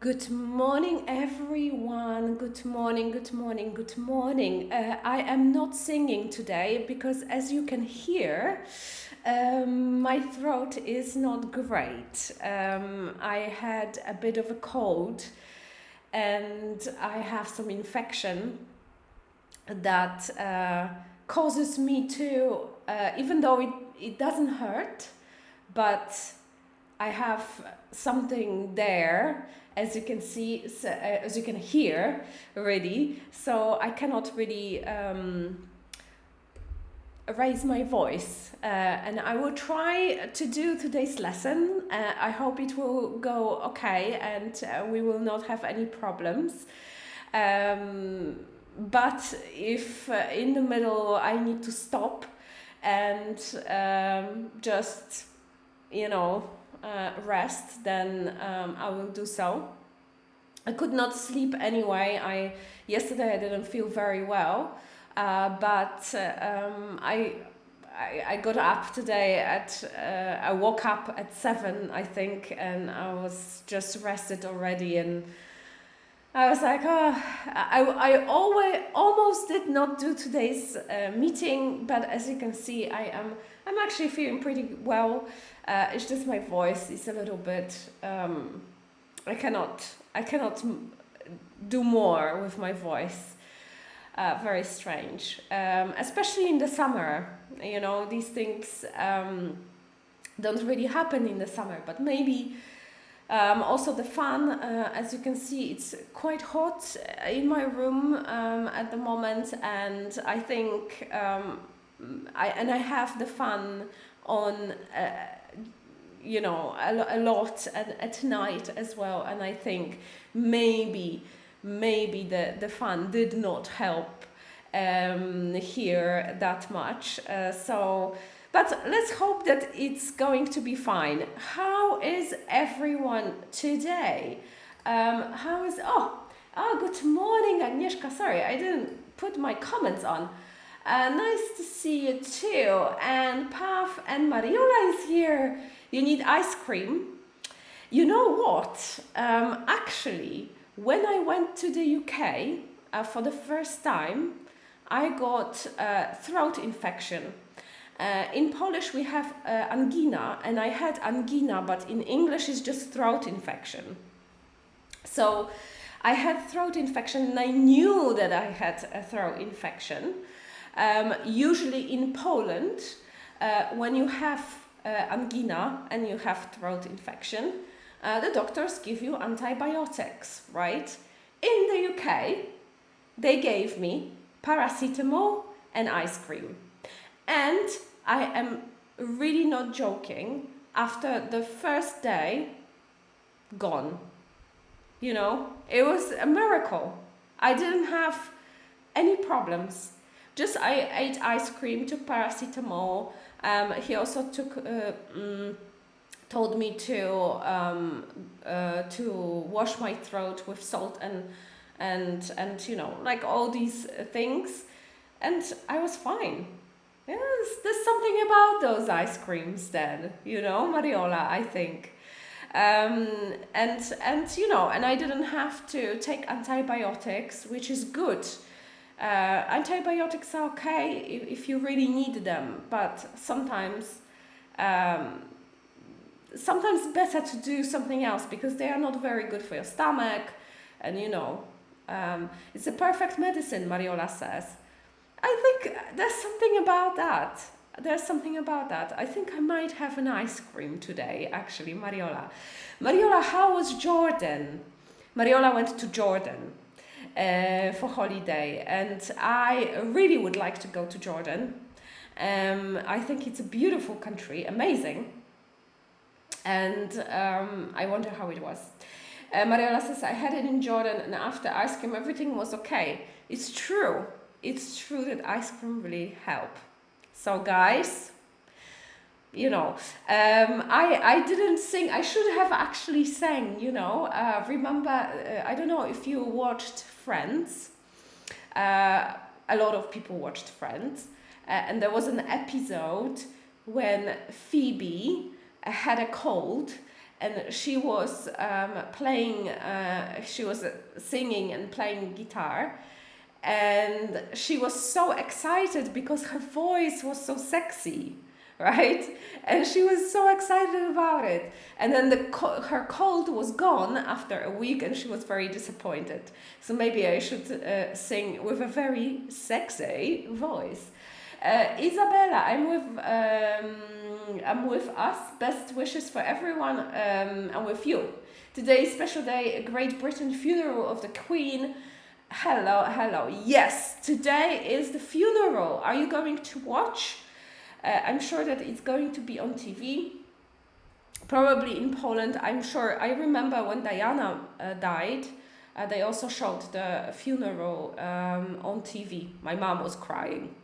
Good morning, everyone. Good morning, good morning, good morning. I am not singing today because, as you can hear, my throat is not great. I had a bit of a cold and I have some infection that causes me to, even though it doesn't hurt, but I have something there, as you can see, as you can hear already. So I cannot really raise my voice. And I will try to do today's lesson. I hope it will go okay and we will not have any problems. But if in the middle I need to stop and just, rest, then I will do so. I could not sleep anyway. Yesterday I didn't feel very well, but I got up today I woke up at 7, I think, and I was just rested already, and I was like, I almost did not do today's meeting, but as you can see, I'm actually feeling pretty well. It's just my voice is a little bit. I cannot do more with my voice. Very strange, especially in the summer. These things don't really happen in the summer, but maybe. Also the fan, as you can see, it's quite hot in my room at the moment, and I think I have the fan on, a lot at night as well, and I think maybe the fan did not help here that much. But let's hope that it's going to be fine. How is everyone today? Good morning, Agnieszka. Sorry, I didn't put my comments on. Nice to see you too. And Paf and Mariola is here. You need ice cream. You know what? Actually, when I went to the UK for the first time, I got a throat infection. In Polish we have angina, and I had angina, but in English it's just throat infection. So I had throat infection, and I knew that I had a throat infection. Usually in Poland, when you have angina and you have throat infection, the doctors give you antibiotics, right? In the UK, they gave me paracetamol and ice cream. And I am really not joking, after the first day, gone. It was a miracle. I didn't have any problems. Just I ate ice cream, took paracetamol. He also told me to wash my throat with salt and like all these things, and I was fine. Yes, there's something about those ice creams then, Mariola, I think. And I didn't have to take antibiotics, which is good. Antibiotics are okay if you really need them, but sometimes better to do something else, because they are not very good for your stomach, and it's a perfect medicine, Mariola says. I think there's something about that. I think I might have an ice cream today, actually, Mariola. Mariola, how was Jordan? Mariola went to Jordan for holiday, and I really would like to go to Jordan. I think it's a beautiful country, amazing. And I wonder how it was. Mariola says, I had it in Jordan, and after ice cream, everything was okay. It's true that ice cream really help. So guys, I didn't sing. I should have actually sang, remember, I don't know if you watched Friends. A lot of people watched Friends. And there was an episode when Phoebe had a cold, and she was she was singing and playing guitar. And she was so excited because her voice was so sexy, right? And she was so excited about it. And then her cold was gone after a week, and she was very disappointed. So maybe I should sing with a very sexy voice. Isabella, I'm with us. Best wishes for everyone. I'm with you. Today's special day, a Great Britain funeral of the Queen. Hello, hello. Yes, today is the funeral. Are you going to watch? I'm sure that it's going to be on TV. Probably in Poland. I'm sure. I remember when Diana died, they also showed the funeral on TV. My mom was crying.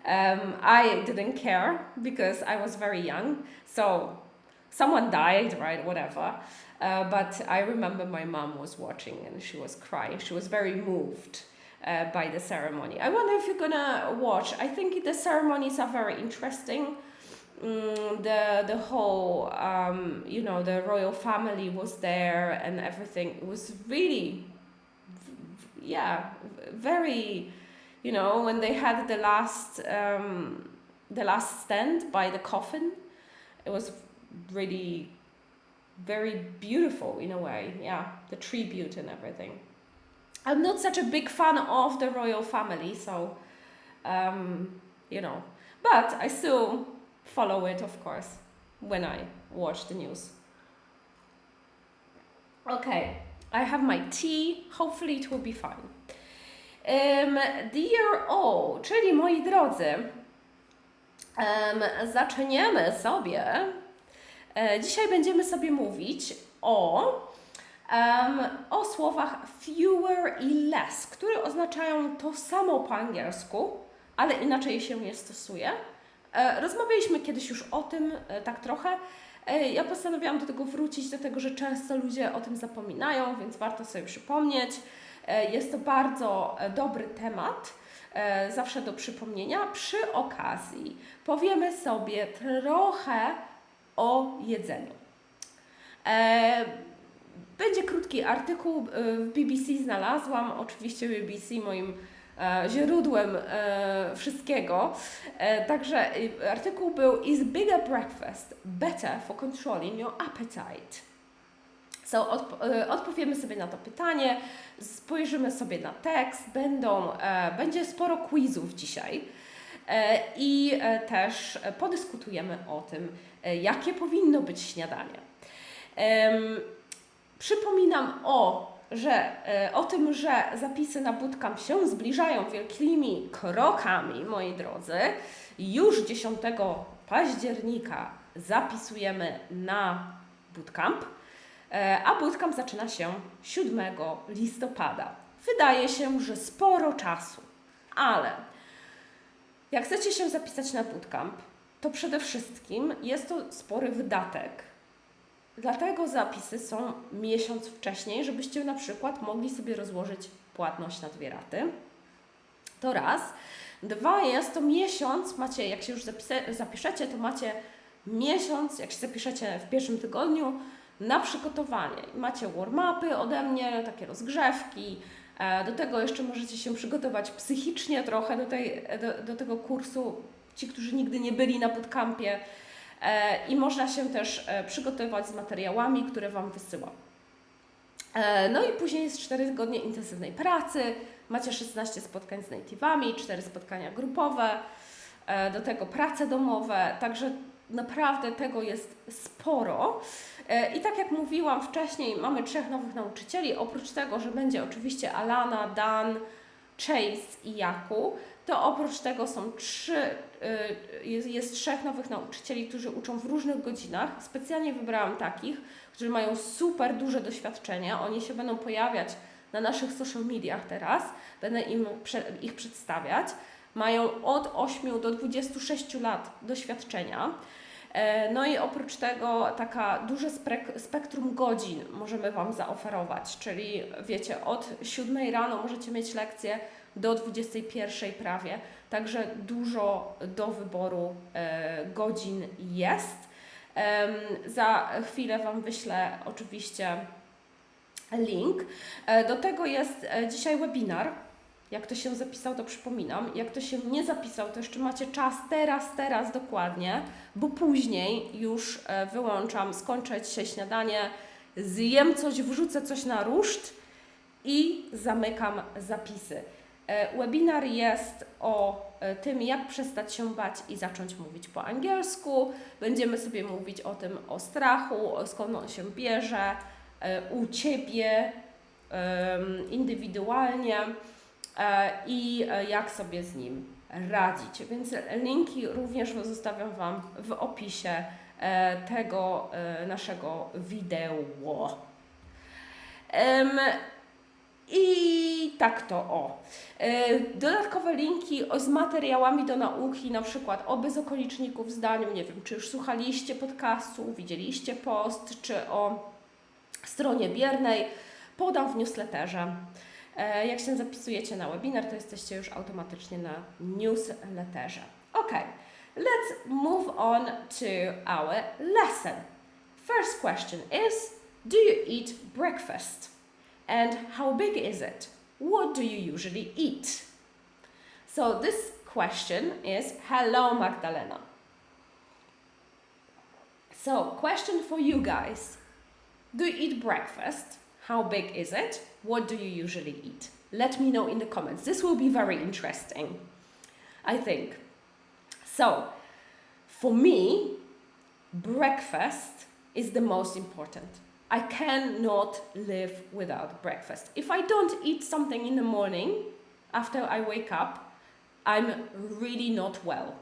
I didn't care because I was very young. So someone died, right? Whatever. But I remember my mom was watching and she was crying. She was very moved by the ceremony. I wonder if you're gonna watch. I think the ceremonies are very interesting. The whole, the royal family was there and everything. It was really, very, when they had the last stand by the coffin, it was really very beautiful in a way, the tribute and everything. I'm not such a big fan of the royal family, so, but I still follow it, of course, when I watch the news. Okay, I have my tea, hopefully it will be fine. Dear all, czyli moi drodzy, zaczniemy sobie. Dzisiaj będziemy sobie mówić o słowach fewer i less, które oznaczają to samo po angielsku, ale inaczej się je stosuje. Rozmawialiśmy kiedyś już o tym tak trochę. Ja postanowiłam do tego wrócić, dlatego że często ludzie o tym zapominają, więc warto sobie przypomnieć. Jest to bardzo dobry temat, zawsze do przypomnienia. Przy okazji powiemy sobie trochę o jedzeniu. Będzie krótki artykuł, w BBC znalazłam, oczywiście BBC moim źródłem wszystkiego. Także artykuł był Is bigger breakfast better for controlling your appetite? So, odpowiemy sobie na to pytanie, spojrzymy sobie na tekst, będzie sporo quizów dzisiaj i też podyskutujemy o tym, jakie powinno być śniadanie. Przypominam o tym, że zapisy na Bootcamp się zbliżają wielkimi krokami, moi drodzy. Już 10 października zapisujemy na Bootcamp, a Bootcamp zaczyna się 7 listopada. Wydaje się, że sporo czasu, ale jak chcecie się zapisać na Bootcamp, to przede wszystkim jest to spory wydatek. Dlatego zapisy są miesiąc wcześniej, żebyście na przykład mogli sobie rozłożyć płatność na 2 raty. To raz. 2, jest to miesiąc, macie, jak się już zapiszecie, to macie miesiąc, jak się zapiszecie w pierwszym tygodniu, na przygotowanie. Macie warm-upy ode mnie, takie rozgrzewki. Do tego jeszcze możecie się przygotować psychicznie trochę do tego kursu. Ci, którzy nigdy nie byli na bootcampie. I można się też przygotować z materiałami, które Wam wysyłam. No i później jest 4 tygodnie intensywnej pracy. Macie 16 spotkań z native'ami, 4 spotkania grupowe, do tego prace domowe. Także naprawdę tego jest sporo. I tak jak mówiłam wcześniej, mamy 3 nowych nauczycieli. Oprócz tego, że będzie oczywiście Alana, Dan, Chase i Jaku, to oprócz tego są jest 3 nowych nauczycieli, którzy uczą w różnych godzinach. Specjalnie wybrałam takich, którzy mają super duże doświadczenie. Oni się będą pojawiać na naszych social mediach teraz. Będę ich przedstawiać. Mają od 8 do 26 lat doświadczenia. No i oprócz tego taka duże spektrum godzin możemy Wam zaoferować, czyli wiecie, od 7 rano możecie mieć lekcje do 21 prawie, także dużo do wyboru godzin jest. Za chwilę Wam wyślę oczywiście link. Do tego jest dzisiaj webinar. Jak ktoś się zapisał, to przypominam. Jak ktoś się nie zapisał, to jeszcze macie czas teraz dokładnie, bo później już wyłączam, skończę dzisiaj śniadanie, zjem coś, wrzucę coś na ruszt i zamykam zapisy. Webinar jest o tym, jak przestać się bać i zacząć mówić po angielsku. Będziemy sobie mówić o tym, o strachu, skąd on się bierze, u Ciebie indywidualnie i jak sobie z nim radzić. Więc linki również zostawiam Wam w opisie tego naszego wideo. I tak to o. Dodatkowe linki z materiałami do nauki, na przykład o bezokoliczników zdaniu, nie wiem, czy już słuchaliście podcastu, widzieliście post, czy o stronie biernej, podam w newsletterze. Jak się zapisujecie na webinar, to jesteście już automatycznie na newsletterze. Ok, let's move on to our lesson. First question is, do you eat breakfast? And how big is it? What do you usually eat? So this question is, hello Magdalena. So question for you guys. Do you eat breakfast? How big is it? What do you usually eat? Let me know in the comments. This will be very interesting, I think. So, for me, breakfast is the most important. I cannot live without breakfast. If I don't eat something in the morning, after I wake up, I'm really not well.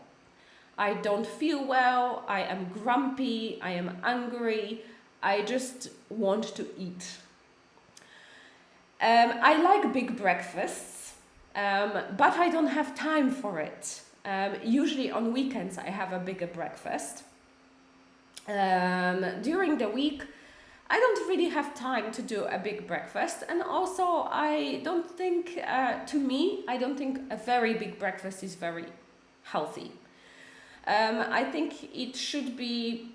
I don't feel well, I am grumpy, I am angry, I just want to eat. I like big breakfasts, but I don't have time for it. Usually on weekends I have a bigger breakfast. During the week I don't really have time to do a big breakfast, and also I don't think, I don't think a very big breakfast is very healthy. I think it should be,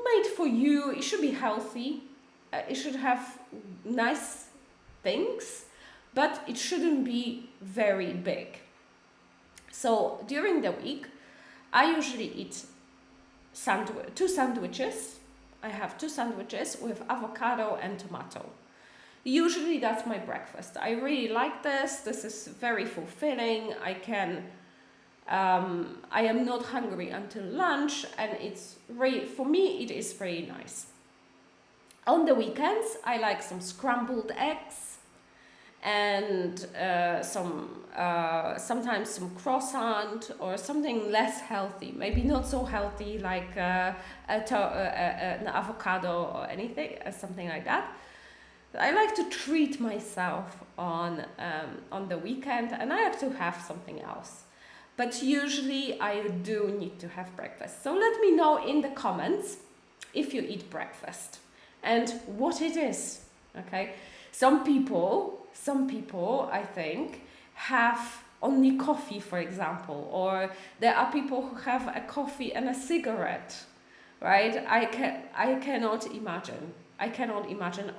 made for you. It should be healthy. It should have nice things, but it shouldn't be very big. So during the week, I usually eat two sandwiches. I have 2 sandwiches with avocado and tomato. Usually that's my breakfast. I really like this. This is very fulfilling. I am not hungry until lunch, and it's really, for me, it is very nice. On the weekends, I like some scrambled eggs and sometimes some croissant or something less healthy, maybe not so healthy like an avocado or anything, something like that. I like to treat myself on the weekend, and I like to have something else. But usually I do need to have breakfast. So let me know in the comments if you eat breakfast and what it is. Okay, some people I think have only coffee, for example, or there are people who have a coffee and a cigarette, right? I cannot imagine.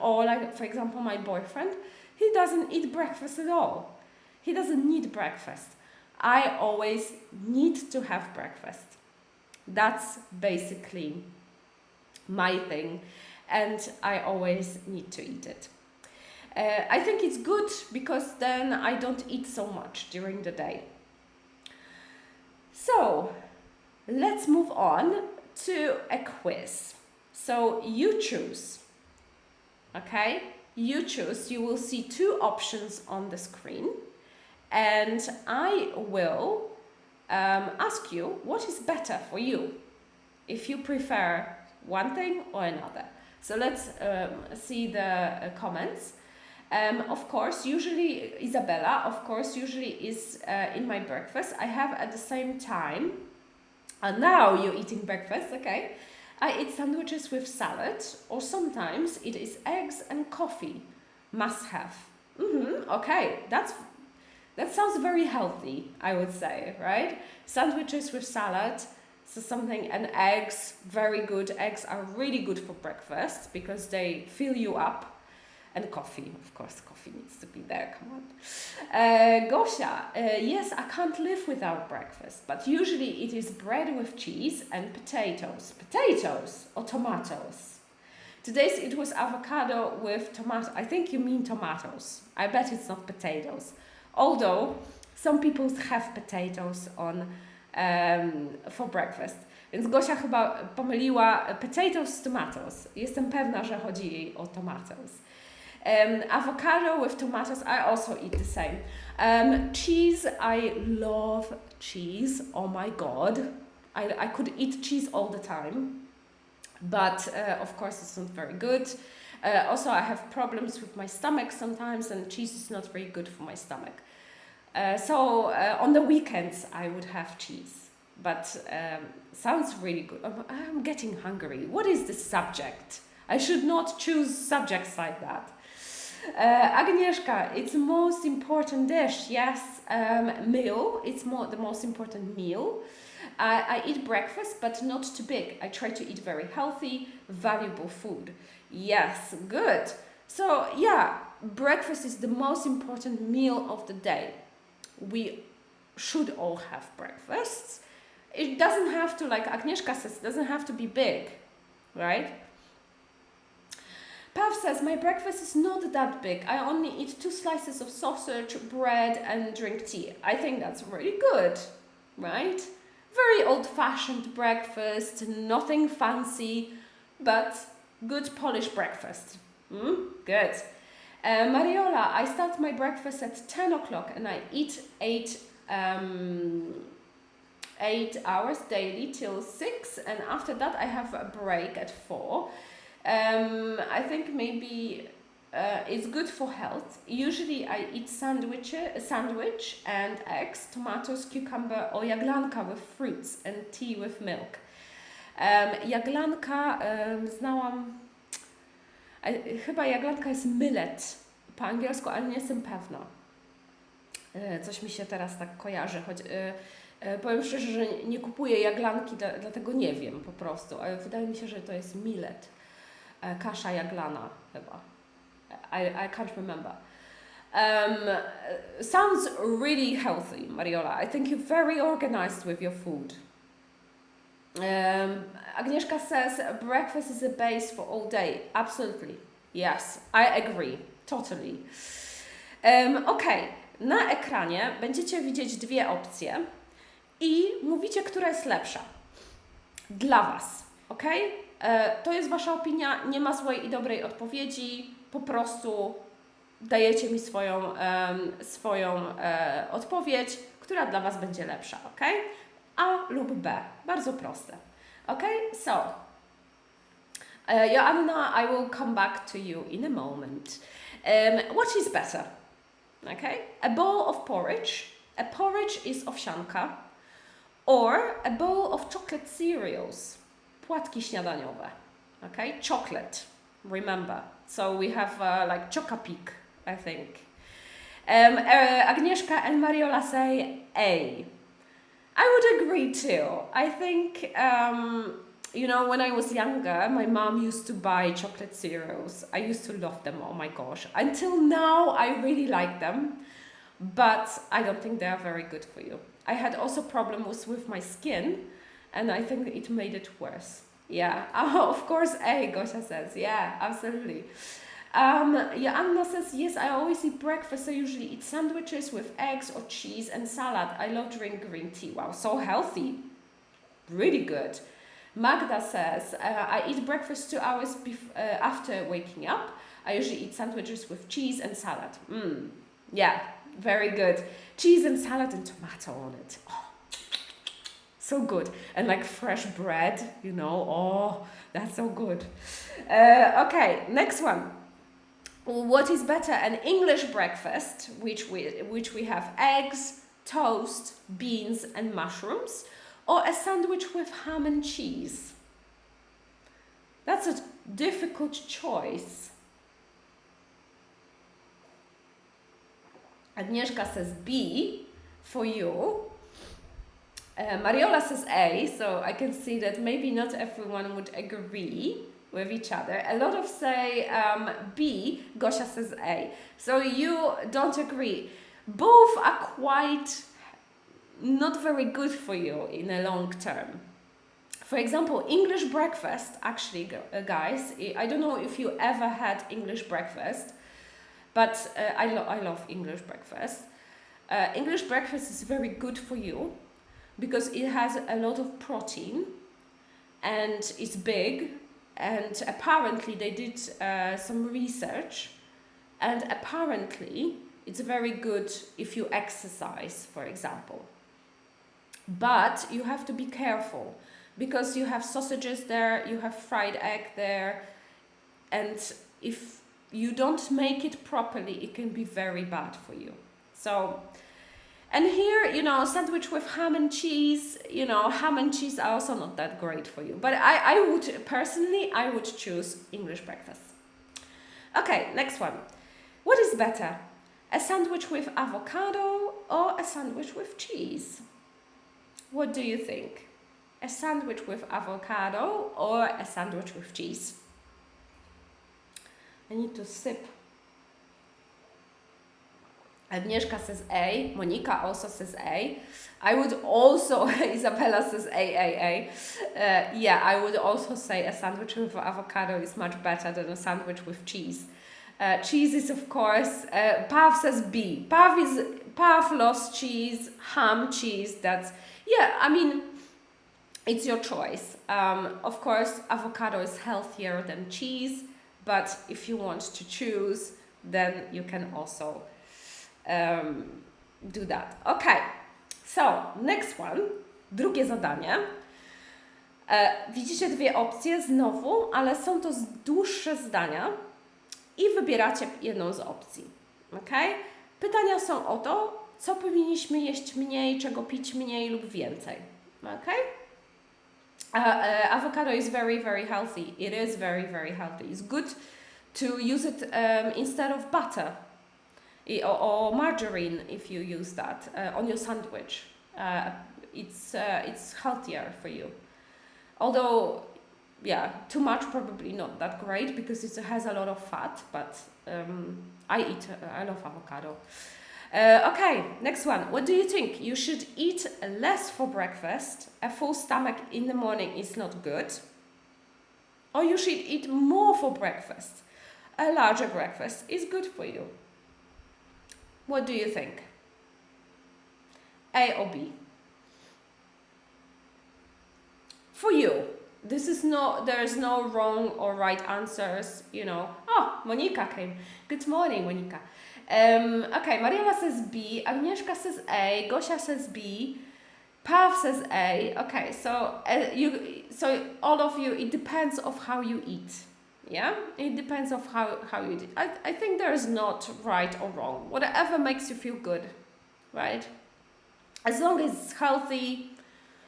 Or like, for example, my boyfriend, he doesn't eat breakfast at all. He doesn't need breakfast. I always need to have breakfast. That's basically my thing, and I always need to eat it. I think it's good because then I don't eat so much during the day. So let's move on to a quiz. So you choose, okay? You choose. You will see 2 options on the screen, and I will ask you what is better for you, if you prefer one thing or another. So let's see the comments. Of course, usually Isabella, is in my breakfast. I have at the same time, and now you're eating breakfast, okay? I eat sandwiches with salad, or sometimes it is eggs and coffee. Must have. Okay, that sounds very healthy, I would say, right? Sandwiches with salad So something, and eggs, very good. Eggs are really good for breakfast because they fill you up. And coffee, of course, coffee needs to be there, come on. Gosia, yes, I can't live without breakfast, but usually it is bread with cheese and potatoes. Potatoes or tomatoes? Today's it was avocado with tomato. I think you mean tomatoes. I bet it's not potatoes. Although some people have potatoes on for breakfast. Więc Gosia chyba pomyliła potatoes z tomatoes. Jestem pewna, że chodzi jej o tomatoes. Avocado with tomatoes, I also eat the same. Cheese, I love cheese. Oh my god. I could eat cheese all the time. But of course it's not very good. Also I have problems with my stomach sometimes, and cheese is not very good for my stomach. So on the weekends I would have cheese. But sounds really good. I'm getting hungry. What is the subject? I should not choose subjects like that. Agnieszka, it's the most important dish. Yes, meal. It's the most important meal. I eat breakfast, but not too big. I try to eat very healthy, valuable food. Yes, good. So yeah, breakfast is the most important meal of the day. We should all have breakfasts. It doesn't have to, like Agnieszka says, it doesn't have to be big, right? Pav says, my breakfast is not that big. I only eat 2 slices of sausage, bread, and drink tea. I think that's really good, right? Very old-fashioned breakfast, nothing fancy, but good Polish breakfast. Good. Mariola, I start my breakfast at 10 o'clock and I eat 8 hours daily till 6, and after that I have a break at 4. I think maybe it's good for health. Usually I eat a sandwich and eggs, tomatoes, cucumber or jaglanka with fruits and tea with milk. Jaglanka znałam, chyba jaglanka jest millet po angielsku, ale nie jestem pewna. Coś mi się teraz tak kojarzy, choć powiem szczerze, że nie kupuję jaglanki, dlatego nie wiem po prostu, ale wydaje mi się, że to jest millet. Kasza jaglana chyba. I can't remember. Sounds really healthy, Mariola. I think you're very organized with your food. Agnieszka says breakfast is a base for all day. Absolutely. Yes, I agree. Totally. Okay. Na ekranie będziecie widzieć 2 opcje i mówicie, która jest lepsza dla Was. Ok? To jest Wasza opinia, nie ma złej i dobrej odpowiedzi, po prostu dajecie mi swoją odpowiedź, która dla Was będzie lepsza, ok? A lub B, bardzo proste. Ok? So, Joanna, I will come back to you in a moment. What is better? Okay? A bowl of porridge. A porridge is owsianka. Or a bowl of chocolate cereals. Płatki śniadaniowe. Okay? Chocolate. Remember. So we have like Chocapic, I think. Agnieszka and Mariola say A. I would agree too. I think, you know, when I was younger, my mom used to buy chocolate cereals. I used to love them, oh my gosh. Until now, I really like them, but I don't think they are very good for you. I had also problems with my skin, and I think it made it worse. Yeah, of course, A, Gosia says. Yeah, absolutely. Joanna says, yes, I always eat breakfast. I usually eat sandwiches with eggs or cheese and salad. I love drinking green tea. Wow, so healthy. Really good. Magda says, I eat breakfast 2 hours after waking up. I usually eat sandwiches with cheese and salad. Yeah, very good. Cheese and salad and tomato on it. Oh, so good. And like fresh bread, you know. Oh, that's so good. Okay, next one. What is better, an English breakfast, which we have eggs, toast, beans and mushrooms, or a sandwich with ham and cheese? That's a difficult choice. Agnieszka says B for you. Mariola says A, so I can see that maybe not everyone would agree with each other. A lot of say B, Gosia says A. So you don't agree. Both are quite not very good for you in a long term. For example, English breakfast, actually, guys, I don't know if you ever had English breakfast, but I love English breakfast. English breakfast is very good for you because it has a lot of protein and it's big, and apparently they did some research, and apparently it's very good if you exercise, for example. But you have to be careful because you have sausages there, you have fried egg there, and if you don't make it properly, it can be very bad for you. So, and here, you know, sandwich with ham and cheese, you know, ham and cheese are also not that great for you. But I would, personally, I would choose English breakfast. Okay, next one. What is better? A sandwich with avocado or a sandwich with cheese? What do you think? A sandwich with avocado or a sandwich with cheese? I need to sip. Agnieszka says A. Monika also says A. I would also, Isabella says A. Yeah, I would also say a sandwich with avocado is much better than a sandwich with cheese. Cheese is, of course, Pav says B. Pav loves cheese, ham, cheese, that's, yeah, I mean, it's your choice. Of course, avocado is healthier than cheese, but if you want to choose, then you can also do that. Okay, so next one, drugie zadanie. Widzicie dwie opcje znowu, ale są to dłuższe zdania i wybieracie jedną z opcji. Okay? Pytania są o to, co powinniśmy jeść mniej, czego pić mniej lub więcej. Okay? Avocado is very, very healthy. It is very, very healthy. It's good to use it instead of butter or margarine if you use that on your sandwich. It's healthier for you. Although, yeah, too much probably not that great because it has a lot of fat, but I love avocado. Okay, next one. What do you think? You should eat less for breakfast. A full stomach in the morning is not good. Or you should eat more for breakfast. A larger breakfast is good for you. What do you think? A or B? For you, there's no wrong or right answers, you know. Oh, Monika came. Good morning, Monika. Okay, Mariela says B, Agnieszka says A, Gosia says B, Pav says A. Okay, so so all of you, it depends of how you eat. Yeah, it depends of how you eat. I think there is not right or wrong. Whatever makes you feel good, right? As long as it's healthy,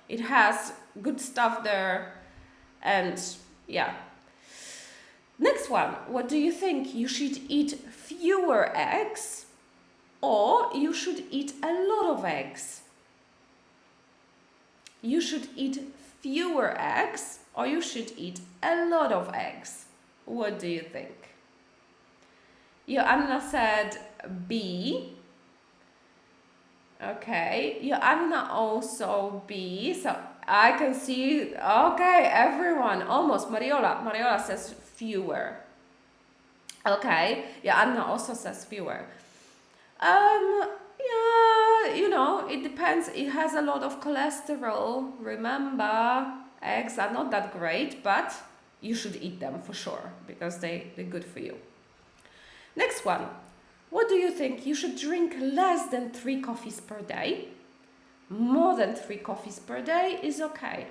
it has good stuff there, and yeah. Next one, what do you think? You should eat fewer eggs or you should eat a lot of eggs? You should eat fewer eggs or you should eat a lot of eggs? What do you think? Joanna said B. Okay, Joanna also B. So I can see, okay, everyone, almost. Mariola says fewer. Okay, Joanna also says fewer. Yeah, you know, it depends. It has a lot of cholesterol. Remember, eggs are not that great, but you should eat them for sure because they're good for you. Next one. What do you think? You should drink less than 3 coffees per day. More than 3 coffees per day is okay.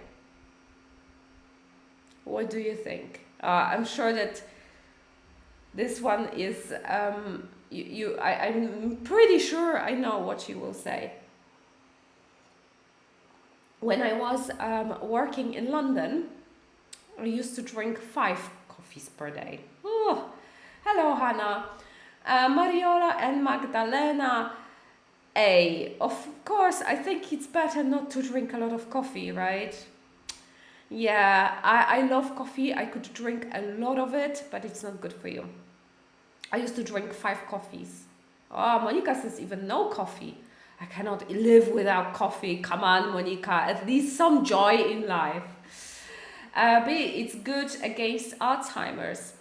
What do you think? I'm sure that this one is, I'm pretty sure I know what you will say. When I was working in London, I used to drink 5 coffees per day. Oh, hello, Hannah. Mariola and Magdalena. A, of course, I think it's better not to drink a lot of coffee, right? Yeah, I love coffee. I could drink a lot of it, but it's not good for you. I used to drink 5 coffees. Oh, Monica says even no coffee. I cannot live without coffee. Come on, Monica, at least some joy in life. B, it's good against Alzheimer's.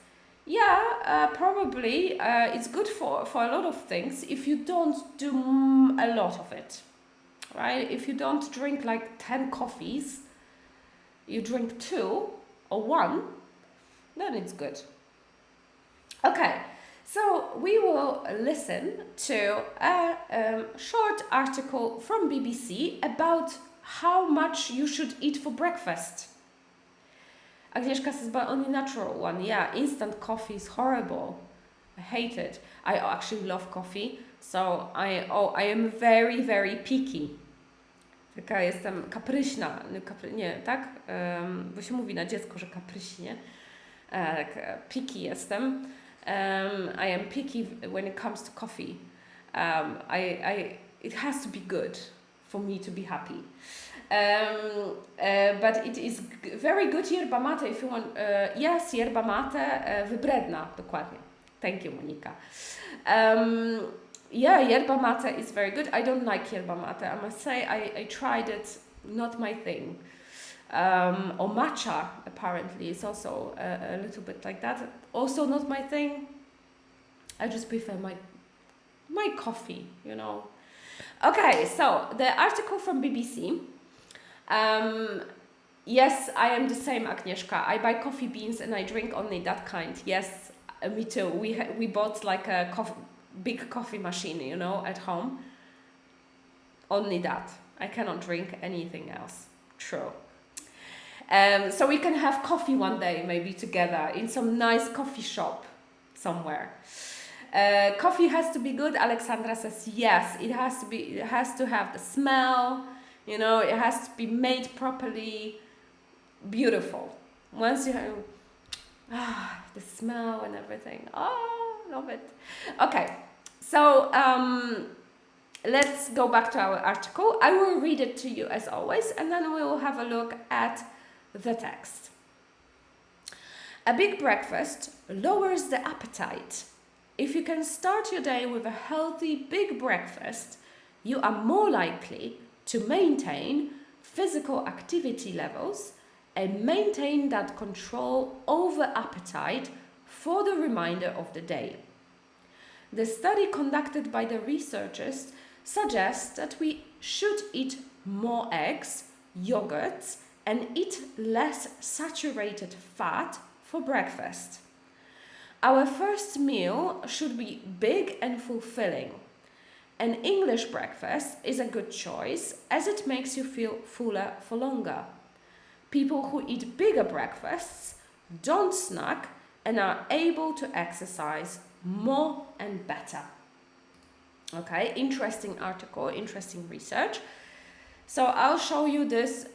Yeah, probably. It's good for a lot of things if you don't do a lot of it, right? If you don't drink like 10 coffees, you drink 2 or 1, then it's good. Okay, so we will listen to a short article from BBC about how much you should eat for breakfast. Agnieszka says, but only natural one. Yeah, instant coffee is horrible. I hate it. I actually love coffee, so I am very, very picky. Taka jestem kapryśna, nie, tak? Bo się mówi na dziecko, że kapryśnie. Tak, picky jestem. I am picky when it comes to coffee. It has to be good for me to be happy. But it is very good yerba mate if you want. Yes, yerba mate, wybredna, dokładnie. Thank you, Monika. Yeah, yerba mate is very good. I don't like yerba mate. I must say I tried it, not my thing. Or matcha, apparently, is also a little bit like that. Also not my thing. I just prefer my coffee, you know. Okay, so the article from BBC. Yes, I am the same, Agnieszka. I buy coffee beans and I drink only that kind. Yes, me too. We bought like a big coffee machine, you know, at home. Only that. I cannot drink anything else. True. So we can have coffee one day, maybe together in some nice coffee shop somewhere. Coffee has to be good. Alexandra says yes. It has to be. It has to have the smell. You know, it has to be made properly. Beautiful. Once you have the smell and everything. Oh, love it. Okay, so let's go back to our article. I will read it to you as always, and then we will have a look at the text. A big breakfast lowers the appetite. If you can start your day with a healthy big breakfast, you are more likely to maintain physical activity levels and maintain that control over appetite for the remainder of the day. The study conducted by the researchers suggests that we should eat more eggs, yogurts, and eat less saturated fat for breakfast. Our first meal should be big and fulfilling. An English breakfast is a good choice as it makes you feel fuller for longer. People who eat bigger breakfasts don't snack and are able to exercise more and better. Okay, interesting article, interesting research. So I'll show you this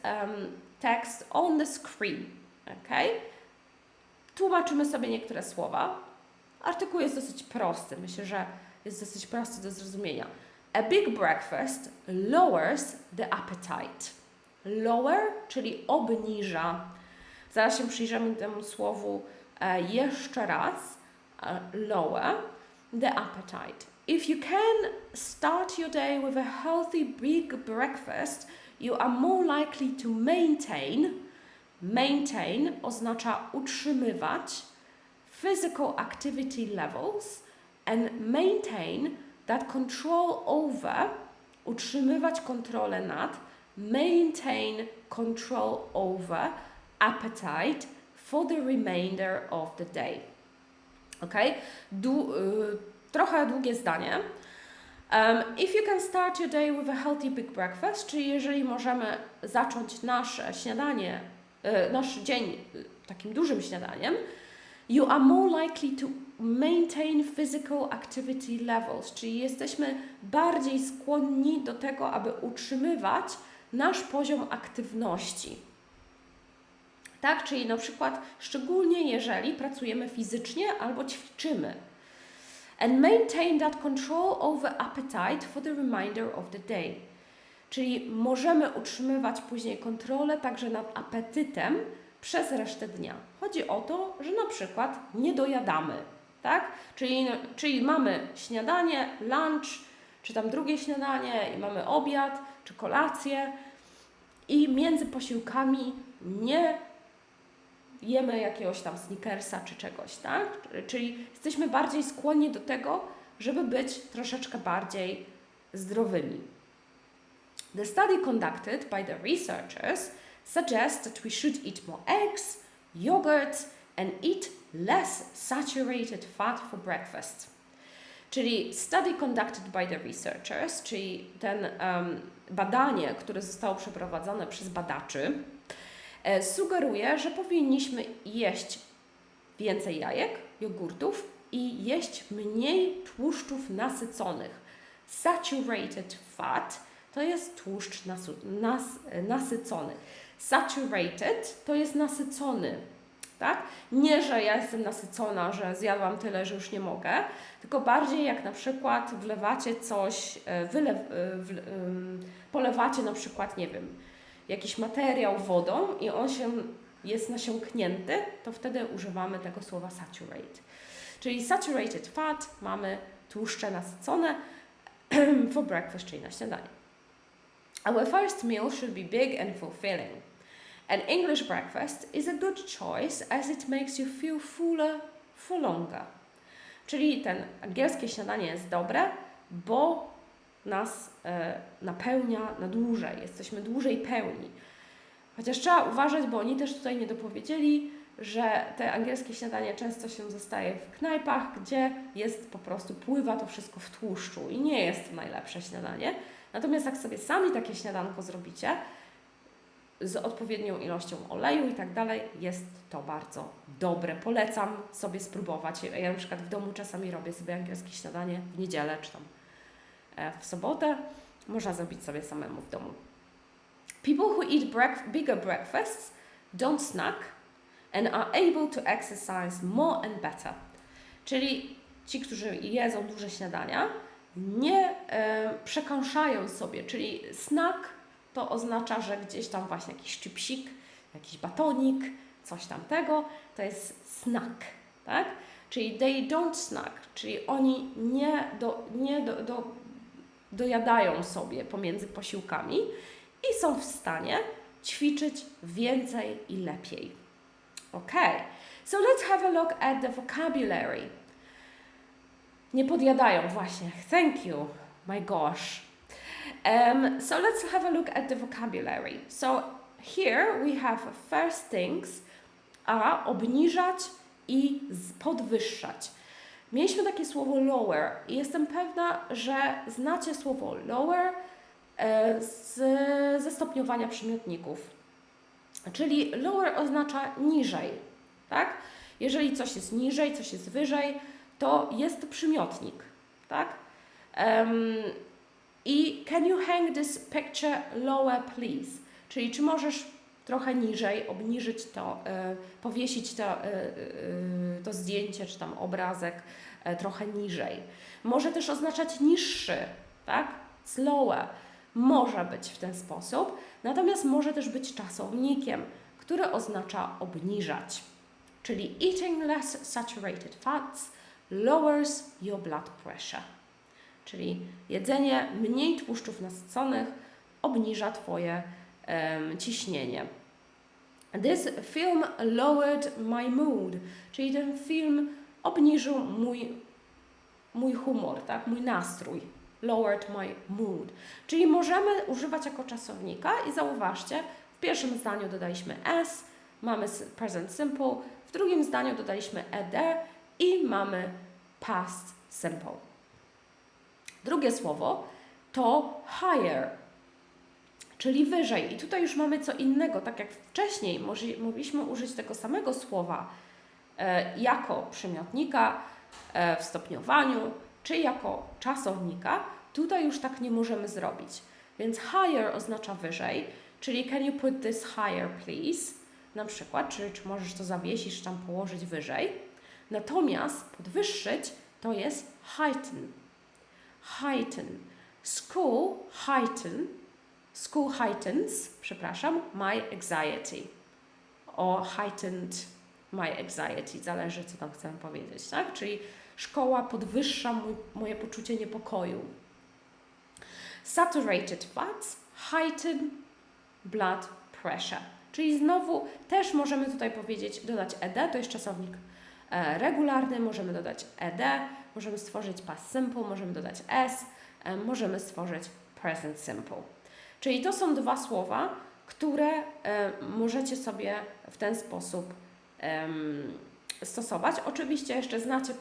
text on the screen. Okay? Tłumaczymy sobie niektóre słowa. Artykuł jest dosyć prosty. Myślę, że jest dosyć prosty do zrozumienia. A big breakfast lowers the appetite. Lower, czyli obniża. Zaraz się przyjrzymy temu słowu jeszcze raz. Lower the appetite. If you can start your day with a healthy big breakfast, you are more likely to maintain. Maintain oznacza utrzymywać physical activity levels and maintain that control over, utrzymywać kontrolę nad, maintain control over appetite for the remainder of the day. Okay? Trochę długie zdanie. If you can start your day with a healthy big breakfast, czyli jeżeli możemy zacząć nasze śniadanie, nasz dzień takim dużym śniadaniem, you are more likely to maintain physical activity levels, czyli jesteśmy bardziej skłonni do tego, aby utrzymywać nasz poziom aktywności. Tak, czyli na przykład szczególnie jeżeli pracujemy fizycznie albo ćwiczymy. And maintain that control over appetite for the remainder of the day. Czyli możemy utrzymywać później kontrolę także nad apetytem przez resztę dnia. Chodzi o to, że na przykład nie dojadamy, tak? Czyli mamy śniadanie, lunch, czy tam drugie śniadanie i mamy obiad, czy kolację i między posiłkami nie jemy jakiegoś tam Snickersa czy czegoś, tak? Czyli jesteśmy bardziej skłonni do tego, żeby być troszeczkę bardziej zdrowymi. The study conducted by the researchers suggests that we should eat more eggs, yogurt and eat less saturated fat for breakfast. Czyli study conducted by the researchers, czyli badanie, które zostało przeprowadzone przez badaczy, sugeruje, że powinniśmy jeść więcej jajek, jogurtów i jeść mniej tłuszczów nasyconych. Saturated fat to jest tłuszcz nasycony. Saturated to jest nasycony, tak? Nie, że ja jestem nasycona, że zjadłam tyle, że już nie mogę, tylko bardziej jak na przykład wlewacie coś, polewacie na przykład, nie wiem, jakiś materiał wodą i on jest nasiąknięty, to wtedy używamy tego słowa saturate. Czyli saturated fat mamy tłuszcze nasycone for breakfast, czyli na śniadanie. Our first meal should be big and fulfilling. An English breakfast is a good choice as it makes you feel fuller for longer. Czyli ten angielskie śniadanie jest dobre, bo nas napełnia na dłużej, jesteśmy dłużej pełni. Chociaż trzeba uważać, bo oni też tutaj nie dopowiedzieli, że te angielskie śniadanie często się zostaje w knajpach, gdzie jest po prostu, pływa to wszystko w tłuszczu i nie jest to najlepsze śniadanie. Natomiast jak sobie sami takie śniadanko zrobicie, z odpowiednią ilością oleju i tak dalej, jest to bardzo dobre. Polecam sobie spróbować. Ja na przykład w domu czasami robię sobie angielskie śniadanie w niedzielę, czy tam w sobotę. Można zrobić sobie samemu w domu. People who eat bigger breakfasts don't snack and are able to exercise more and better. Czyli ci, którzy jedzą duże śniadania, nie przekąszają sobie, czyli snack to oznacza, że gdzieś tam właśnie jakiś chipsik, jakiś batonik, coś tamtego, to jest snack, tak? Czyli they don't snack, czyli oni nie dojadają sobie pomiędzy posiłkami i są w stanie ćwiczyć więcej i lepiej. Okay, so let's have a look at the vocabulary. Nie podjadają właśnie. Thank you. My gosh. So let's have a look at the vocabulary. So here we have first things a obniżać i podwyższać. Mieliśmy takie słowo lower i jestem pewna, że znacie słowo lower ze stopniowania przymiotników. Czyli lower oznacza niżej, tak? Jeżeli coś jest niżej, coś jest wyżej, to jest to przymiotnik, tak? I can you hang this picture lower, please? Czyli czy możesz trochę niżej, obniżyć to, powiesić to zdjęcie, czy tam obrazek trochę niżej. Może też oznaczać niższy, tak? Slower. Może być w ten sposób, natomiast może też być czasownikiem, który oznacza obniżać. Czyli eating less saturated fats lowers your blood pressure. Czyli jedzenie mniej tłuszczów nasyconych obniża Twoje ciśnienie. This film lowered my mood. Czyli ten film obniżył mój humor, tak? Mój nastrój. Lowered my mood. Czyli możemy używać jako czasownika i zauważcie, w pierwszym zdaniu dodaliśmy s, mamy present simple, w drugim zdaniu dodaliśmy ed i mamy past simple. Drugie słowo to higher, czyli wyżej. I tutaj już mamy co innego. Tak jak wcześniej mogliśmy użyć tego samego słowa jako przymiotnika w stopniowaniu, czy jako czasownika, tutaj już tak nie możemy zrobić. Więc higher oznacza wyżej, czyli can you put this higher please? Na przykład, czy możesz to zawiesić, czy tam położyć wyżej. Natomiast podwyższyć to jest heighten. Heighten. School heightens, przepraszam, my anxiety. Or heightened my anxiety, zależy co tam chcę powiedzieć, tak? Czyli szkoła podwyższa moje poczucie niepokoju. Saturated fats heighten blood pressure. Czyli znowu też możemy tutaj powiedzieć, dodać ed, to jest czasownik regularny, możemy dodać ed, możemy stworzyć past simple, możemy dodać s, możemy stworzyć present simple. Czyli to są dwa słowa, które możecie sobie w ten sposób stosować. Oczywiście jeszcze znacie,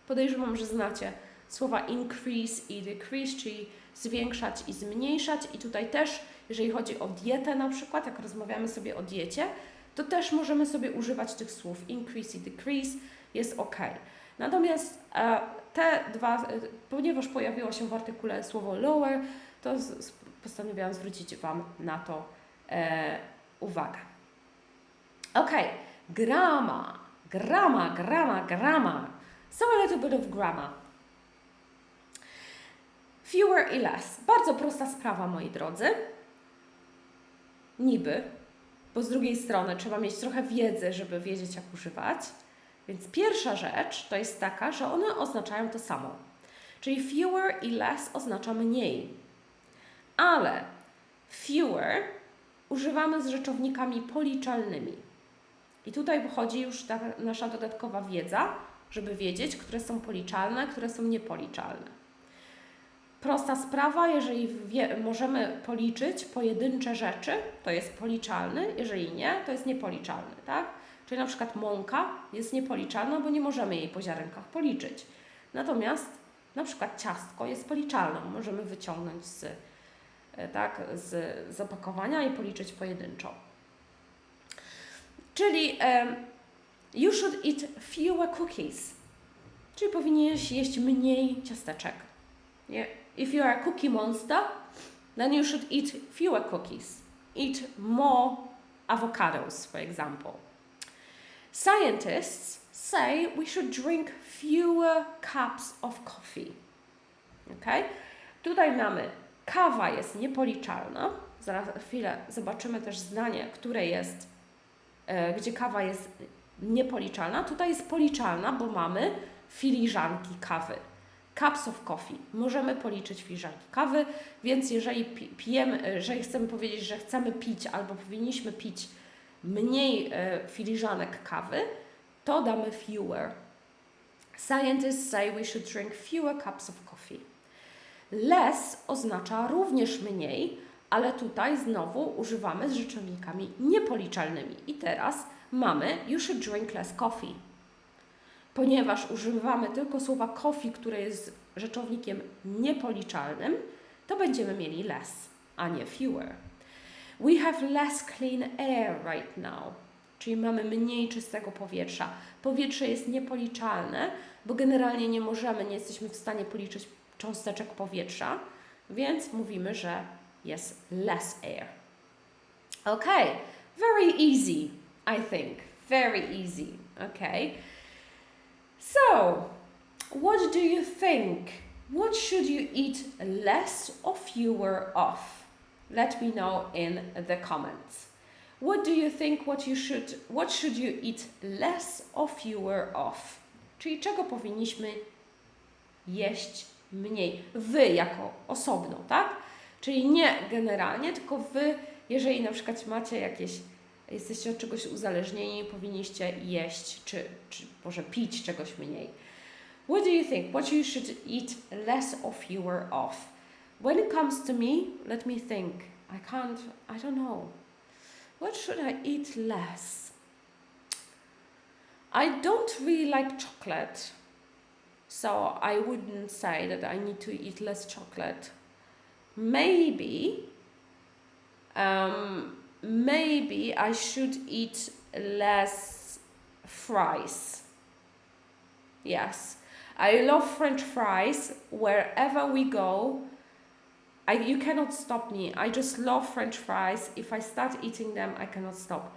podejrzewam, że znacie słowa increase i decrease, czyli zwiększać i zmniejszać. I tutaj też, jeżeli chodzi o dietę na przykład, jak rozmawiamy sobie o diecie, to też możemy sobie używać tych słów increase i decrease, jest ok. Natomiast te dwa, ponieważ pojawiło się w artykule słowo lower, to postanowiłam zwrócić Wam na to uwagę. Ok, grammar. So a little bit of grammar. Fewer i less. Bardzo prosta sprawa, moi drodzy. Niby, bo z drugiej strony trzeba mieć trochę wiedzy, żeby wiedzieć, jak używać. Więc pierwsza rzecz to jest taka, że one oznaczają to samo. Czyli fewer i less oznacza mniej. Ale fewer używamy z rzeczownikami policzalnymi. I tutaj wychodzi już ta nasza dodatkowa wiedza, żeby wiedzieć, które są policzalne, które są niepoliczalne. Prosta sprawa, jeżeli możemy policzyć pojedyncze rzeczy, to jest policzalny, jeżeli nie, to jest niepoliczalny, tak? Czyli na przykład mąka jest niepoliczalna, bo nie możemy jej po ziarenkach policzyć. Natomiast na przykład ciastko jest policzalne, możemy wyciągnąć z opakowania i policzyć pojedynczo. Czyli you should eat fewer cookies. Czyli powinieneś jeść mniej ciasteczek. Yeah. If you are a cookie monster, then you should eat fewer cookies. Eat more avocados, for example. Scientists say we should drink fewer cups of coffee. Okay? Tutaj mamy kawa jest niepoliczalna. Zaraz chwilę zobaczymy też zdanie, które jest, gdzie kawa jest niepoliczalna. Tutaj jest policzalna, bo mamy filiżanki kawy. Cups of coffee. Możemy policzyć filiżanki kawy, więc jeżeli pijemy, jeżeli chcemy powiedzieć, że chcemy pić albo powinniśmy pić mniej filiżanek kawy, to damy fewer. Scientists say we should drink fewer cups of coffee. Less oznacza również mniej, ale tutaj znowu używamy z rzeczownikami niepoliczalnymi. I teraz mamy you should drink less coffee. Ponieważ używamy tylko słowa coffee, które jest rzeczownikiem niepoliczalnym, to będziemy mieli less, a nie fewer. We have less clean air right now. Czyli mamy mniej czystego powietrza. Powietrze jest niepoliczalne, bo generalnie nie jesteśmy w stanie policzyć cząsteczek powietrza, więc mówimy, że jest less air. Okay, very easy, I think. Very easy, okay. So, what do you think? What should you eat less or fewer of? Let me know in the comments. What do you think? What should you eat less or fewer of? Czyli czego powinniśmy jeść mniej? Wy jako osobno, tak? Czyli nie generalnie, tylko wy, jeżeli na przykład jesteście od czegoś uzależnieni, powinniście jeść, czy może pić czegoś mniej. What do you think? What you should eat less or fewer of? When it comes to me, let me think. I don't know. What should I eat less? I don't really like chocolate, so I wouldn't say that I need to eat less chocolate. Maybe I should eat less fries. Yes, I love French fries. Wherever we go, you cannot stop me. I just love French fries. If I start eating them, I cannot stop.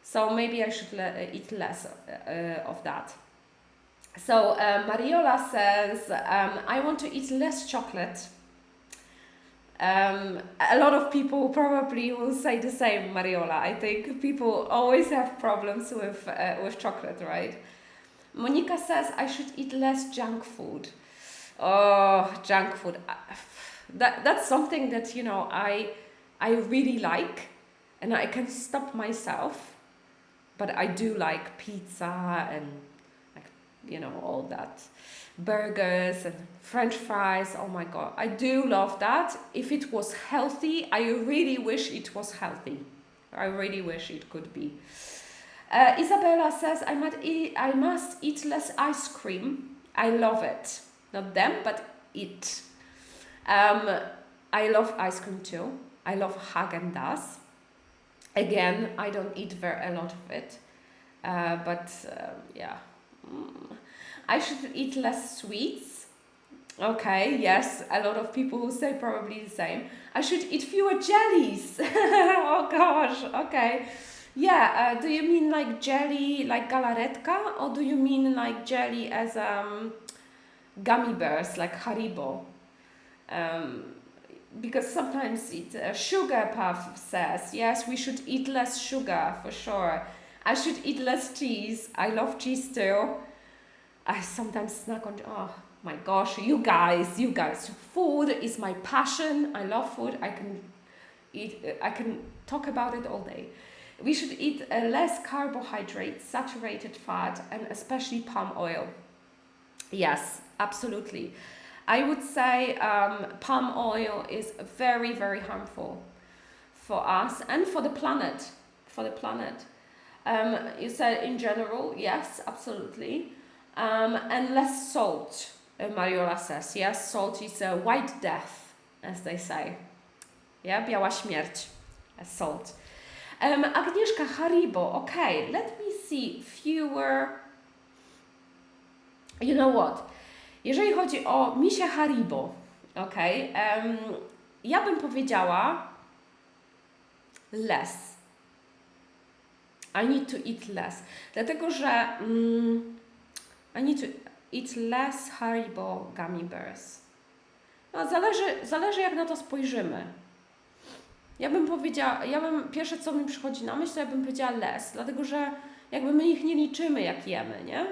So maybe I should eat less of that. So Mariola says, I want to eat less chocolate. A lot of people probably will say the same, Mariola. I think people always have problems with chocolate, right? Monica says, I should eat less junk food. Oh, junk food. That's something that, I really like, and I can stop myself. But I do like pizza and, all that. Burgers and French fries. Oh my God. I do love that. If it was healthy, I really wish it was healthy. I really wish it could be. Isabella says, I must eat less ice cream. I love it. Not them, but it. I love ice cream too. I love Haagen-Dazs. Again, I don't eat a lot of it. Yeah. I should eat less sweets. Okay, yes, a lot of people who say probably the same. I should eat fewer jellies. Oh gosh, okay. Yeah, do you mean like jelly, like galaretka, or do you mean like jelly as gummy bears, like Haribo? Because sometimes Sugar Puff says, yes, we should eat less sugar, for sure. I should eat less cheese. I love cheese too. I sometimes snack on, oh my gosh, you guys. Food is my passion. I love food. I can talk about it all day. We should eat less carbohydrates, saturated fat, and especially palm oil. Yes, absolutely. I would say palm oil is very, very harmful for us and for the planet. You said in general, yes, absolutely. And less salt, Mariola says. Yes, salt is a white death, as they say. Yeah, biała śmierć, salt. Agnieszka, Haribo. Okay, let me see. Fewer. You know what? Jeżeli chodzi o misie Haribo, okay, ja bym powiedziała less. I need to eat less. Dlatego, że I need to eat less Haribo gummy bears. No, zależy jak na to spojrzymy. Pierwsze co mi przychodzi na myśl, to ja bym powiedziała less, dlatego że jakby my ich nie liczymy jak jemy, nie?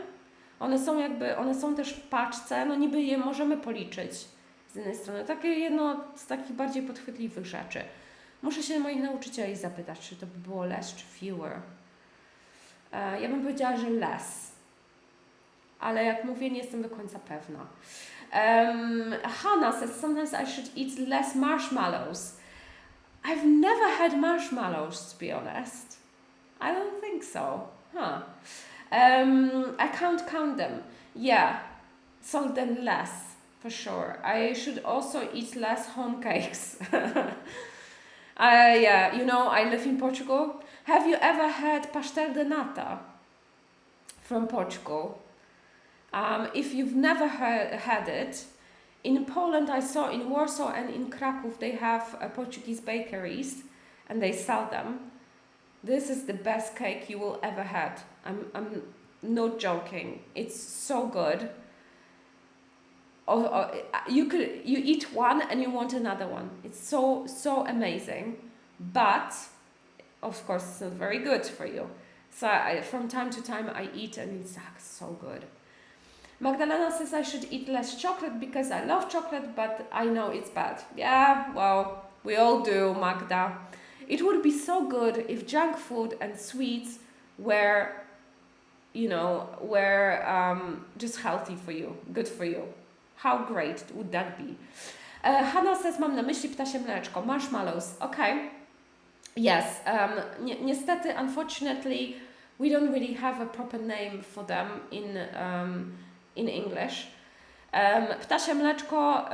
One są też w paczce, no niby je możemy policzyć z jednej strony. Takie jedno z takich bardziej podchwytliwych rzeczy. Muszę się moich nauczycieli zapytać, czy to by było less czy fewer. Ja bym powiedziała, że less. Ale jak mówię, nie jestem do końca pewna. Hannah says, sometimes I should eat less marshmallows. I've never had marshmallows, to be honest. I don't think so. Huh. I can't count them. Yeah, salt and less, for sure. I should also eat less home cakes. Yeah, I live in Portugal. Have you ever had pastel de nata from Portugal? If you've never had it, in Poland I saw in Warsaw and in Kraków they have Portuguese bakeries and they sell them. This is the best cake you will ever had. I'm not joking. It's so good. You eat one and you want another one. It's so amazing, but of course it's not very good for you. So from time to time I eat and it's so good. Magdalena says I should eat less chocolate because I love chocolate, but I know it's bad. Yeah, well, we all do, Magda. It would be so good if junk food and sweets were just healthy for you, good for you. How great would that be? Hannah says, mam na myśli ptasie mleczko, marshmallows. Okay. Yes, niestety, unfortunately, we don't really have a proper name for them in English. Ptasie mleczko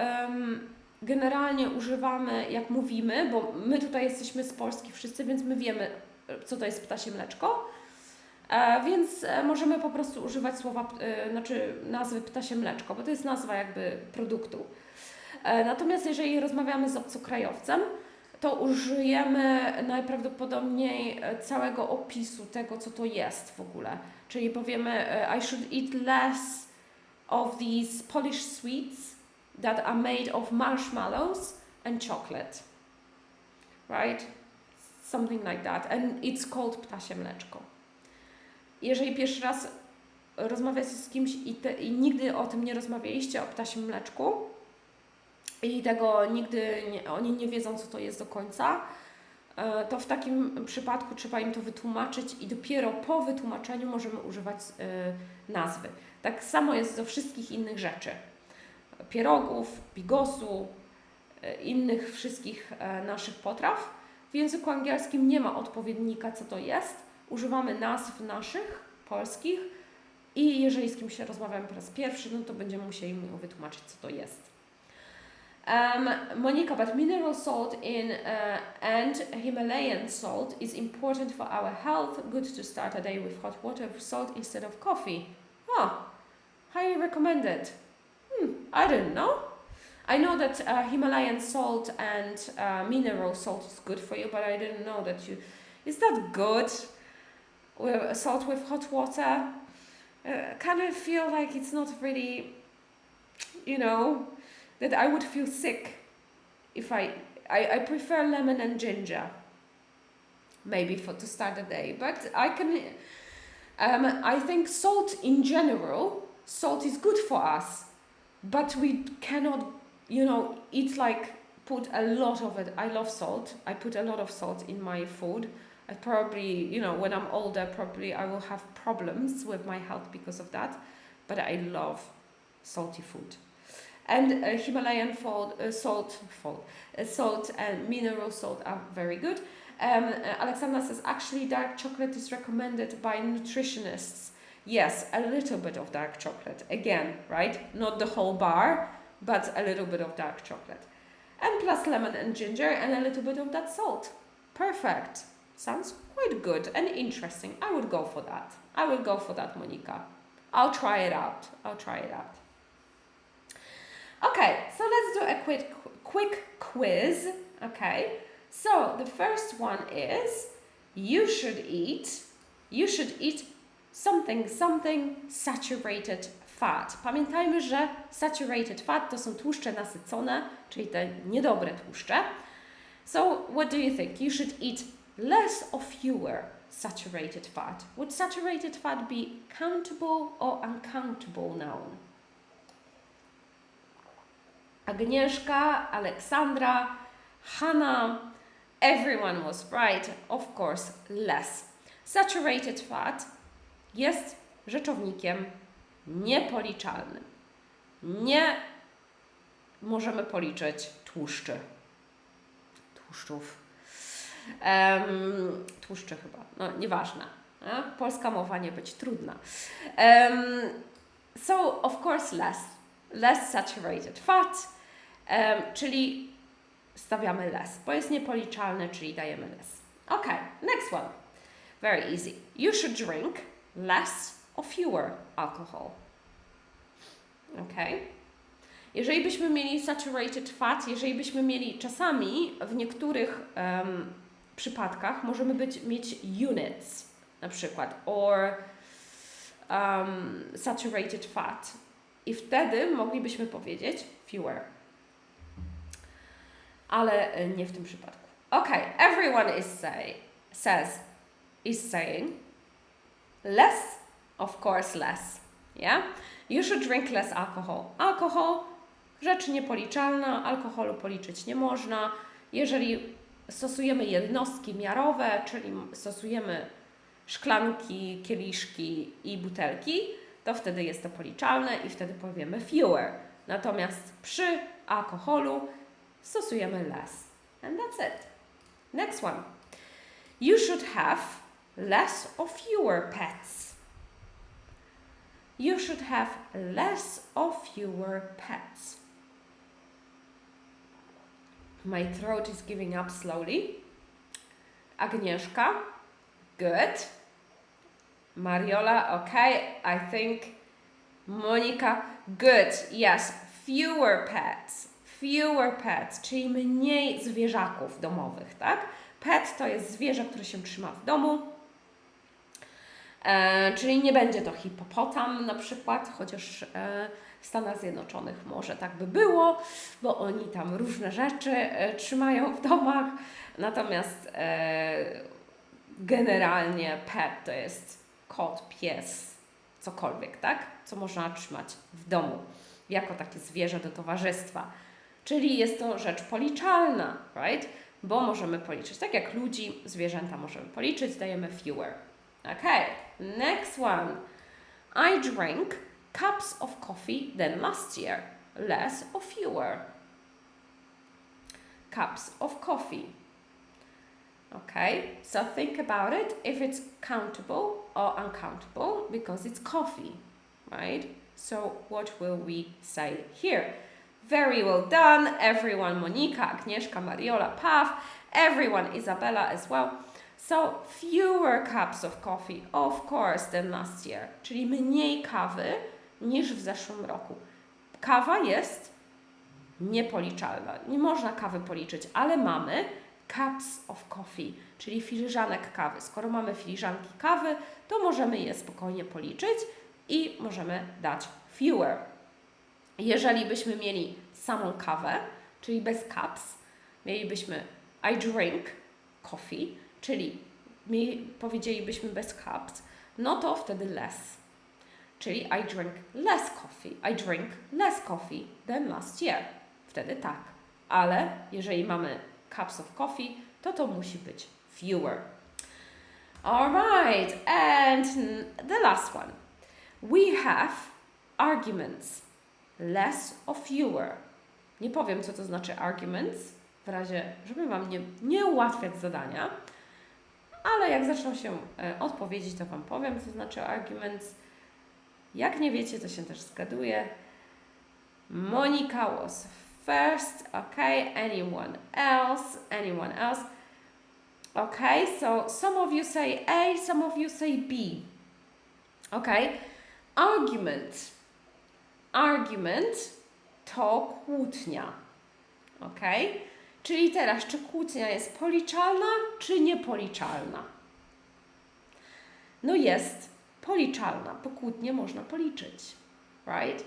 generalnie używamy, jak mówimy, bo my tutaj jesteśmy z Polski wszyscy, więc my wiemy, co to jest ptasie mleczko. Więc możemy po prostu używać nazwy ptasie mleczko, bo to jest nazwa jakby produktu. Natomiast jeżeli rozmawiamy z obcokrajowcem, to użyjemy najprawdopodobniej całego opisu tego, co to jest w ogóle. Czyli powiemy I should eat less of these Polish sweets that are made of marshmallows and chocolate. Right? Something like that. And it's called ptasie mleczko. Jeżeli pierwszy raz rozmawiacie z kimś i nigdy o tym nie rozmawialiście, o ptasim mleczku, i tego nigdy oni nie wiedzą, co to jest do końca, to w takim przypadku trzeba im to wytłumaczyć i dopiero po wytłumaczeniu możemy używać nazwy. Tak samo jest do wszystkich innych rzeczy. Pierogów, bigosu, innych wszystkich naszych potraw. W języku angielskim nie ma odpowiednika, co to jest. Używamy nazw naszych, polskich, i jeżeli z kimś rozmawiamy po raz pierwszy, no to będziemy musieli mu wytłumaczyć, co to jest. Monica, but mineral salt and Himalayan salt is important for our health. Good to start a day with hot water with salt instead of coffee. Oh, highly recommended. I didn't know. I know that Himalayan salt and mineral salt is good for you, but I didn't know that is that good? With salt with hot water? Kind of feel like it's not really, that I would feel sick if I prefer lemon and ginger, maybe to start the day. But I think salt in general, salt is good for us, but we cannot, eat put a lot of it. I love salt. I put a lot of salt in my food. I probably, when I'm older, probably I will have problems with my health because of that. But I love salty food. And Himalayan salt and mineral salt are very good. Alexandra says, actually dark chocolate is recommended by nutritionists. Yes, a little bit of dark chocolate. Again, right? Not the whole bar, but a little bit of dark chocolate. And plus lemon and ginger and a little bit of that salt. Perfect. Sounds quite good and interesting. I would go for that. I will go for that, Monica. I'll try it out. Okay, so let's do a quick quiz. Okay, so the first one is you should eat something saturated fat. Pamiętajmy, że saturated fat to są tłuszcze nasycone, czyli te niedobre tłuszcze. So what do you think? You should eat less or fewer saturated fat. Would saturated fat be countable or uncountable noun? Agnieszka, Aleksandra, Hanna, everyone was right. Of course, less. Saturated fat jest rzeczownikiem niepoliczalnym. Nie możemy policzyć tłuszczów. Tłuszczy chyba, no nieważne. Polska mowa nie być trudna. So, of course, less saturated fat, czyli stawiamy less, bo jest niepoliczalne, czyli dajemy less. Okay, next one. Very easy. You should drink less or fewer alcohol. Okay. Jeżeli byśmy mieli saturated fat, jeżeli byśmy mieli czasami w niektórych przypadkach możemy mieć units na przykład or saturated fat i wtedy moglibyśmy powiedzieć fewer. Ale nie w tym przypadku. Okay, everyone is saying less, of course less. Yeah? You should drink less alcohol. Alkohol, rzecz niepoliczalna, alkoholu policzyć nie można. Jeżeli stosujemy jednostki miarowe, czyli stosujemy szklanki, kieliszki i butelki, to wtedy jest to policzalne i wtedy powiemy fewer. Natomiast przy alkoholu stosujemy less. And that's it. Next one. You should have less or fewer pets. You should have less or fewer pets. My throat is giving up slowly. Agnieszka, good. Mariola, okay. I think Monica, good. Yes, fewer pets. Fewer pets, czyli mniej zwierzaków domowych, tak? Pet to jest zwierzę, które się trzyma w domu. Czyli nie będzie to hipopotam na przykład, chociaż w Stanach Zjednoczonych może tak by było, bo oni tam różne rzeczy trzymają w domach. Natomiast generalnie pet to jest kot, pies, cokolwiek, tak? Co można trzymać w domu jako takie zwierzę do towarzystwa. Czyli jest to rzecz policzalna, right? Bo możemy policzyć. Tak jak ludzi, zwierzęta możemy policzyć, dajemy fewer. Okay, next one. I drink cups of coffee than last year. Less or fewer? Cups of coffee. Okay, so think about it if it's countable or uncountable because it's coffee, right? So what will we say here? Very well done, everyone. Monika, Agnieszka, Mariola, Paw, everyone, Isabella as well. So fewer cups of coffee, of course, than last year. Czyli mniej kawy niż w zeszłym roku. Kawa jest niepoliczalna. Nie można kawy policzyć, ale mamy cups of coffee, czyli filiżanek kawy. Skoro mamy filiżanki kawy, to możemy je spokojnie policzyć i możemy dać fewer. Jeżeli byśmy mieli samą kawę, czyli bez cups, mielibyśmy I drink coffee, czyli powiedzielibyśmy bez cups, no to wtedy less. Czyli I drink less coffee. I drink less coffee than last year. Wtedy tak. Ale jeżeli mamy cups of coffee, to musi być fewer. Alright, and the last one. We have arguments. Less or fewer. Nie powiem, co to znaczy arguments, w razie, żeby Wam nie ułatwiać zadania, ale jak zaczną się odpowiedzieć, to Wam powiem, co znaczy arguments. Jak nie wiecie, to się też zgaduje. Monika was first, okay, anyone else? Okay, so some of you say A, some of you say B. Okay, Argument to kłótnia. Ok? Czyli teraz, czy kłótnia jest policzalna, czy niepoliczalna? No jest policzalna, bo kłótnię można policzyć. Right?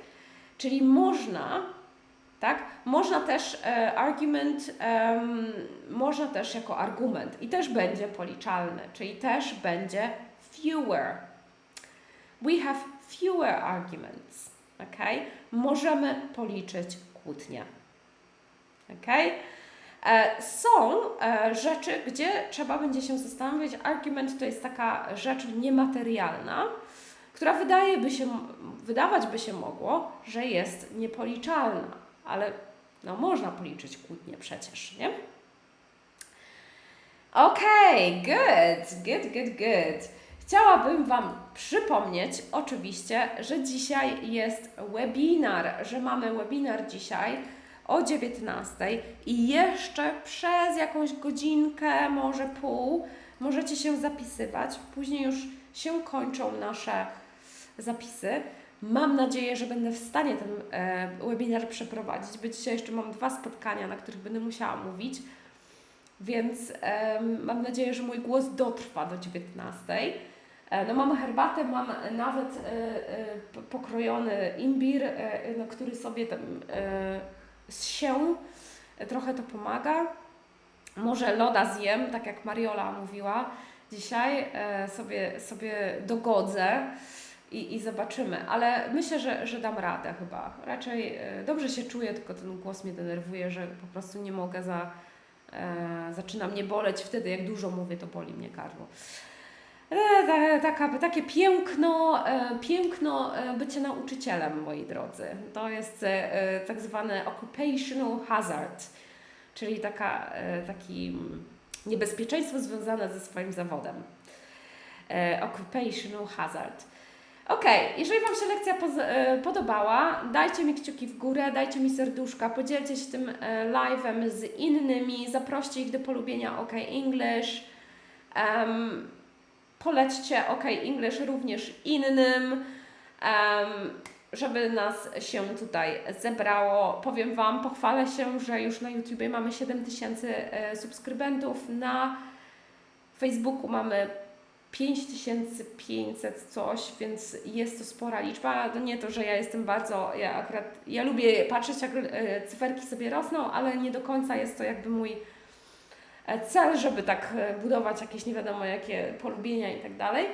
Czyli można, tak? Można też można też jako argument i też będzie policzalny, czyli też będzie fewer. We have fewer arguments. Okay? Możemy policzyć kłótnię. Okay? Są rzeczy, gdzie trzeba będzie się zastanowić. Argument to jest taka rzecz niematerialna, która wydawać by się mogło, że jest niepoliczalna, ale no, można policzyć kłótnię przecież, nie? Okay, good. Chciałabym Wam przypomnieć oczywiście, że dzisiaj jest webinar, że mamy webinar dzisiaj o 19:00 i jeszcze przez jakąś godzinkę, może pół, możecie się zapisywać. Później już się kończą nasze zapisy. Mam nadzieję, że będę w stanie ten webinar przeprowadzić, bo dzisiaj jeszcze mam 2 spotkania, na których będę musiała mówić, więc mam nadzieję, że mój głos dotrwa do 19:00. No mam herbatę, mam nawet pokrojony imbir, no, który sobie tam zsię, trochę to pomaga. Może loda zjem, tak jak Mariola mówiła dzisiaj, sobie dogodzę i zobaczymy, ale myślę, że dam radę chyba. Raczej dobrze się czuję, tylko ten głos mnie denerwuje, że po prostu nie mogę, zaczyna mnie boleć wtedy, jak dużo mówię, to boli mnie gardło. Takie piękno bycie nauczycielem, moi drodzy. To jest tak zwany occupational hazard, czyli taki niebezpieczeństwo związane ze swoim zawodem. Occupational hazard. Ok, jeżeli Wam się lekcja podobała, dajcie mi kciuki w górę, dajcie mi serduszka, podzielcie się tym live'em z innymi, zaproście ich do polubienia OK English. Polećcie OK English również innym, żeby nas się tutaj zebrało. Powiem Wam, pochwalę się, że już na YouTubie mamy 7000 subskrybentów, na Facebooku mamy 5500 coś, więc jest to spora liczba. To nie to, że ja jestem bardzo, ja lubię patrzeć, jak cyferki sobie rosną, ale nie do końca jest to jakby mój cel, żeby tak budować jakieś nie wiadomo jakie polubienia i tak dalej.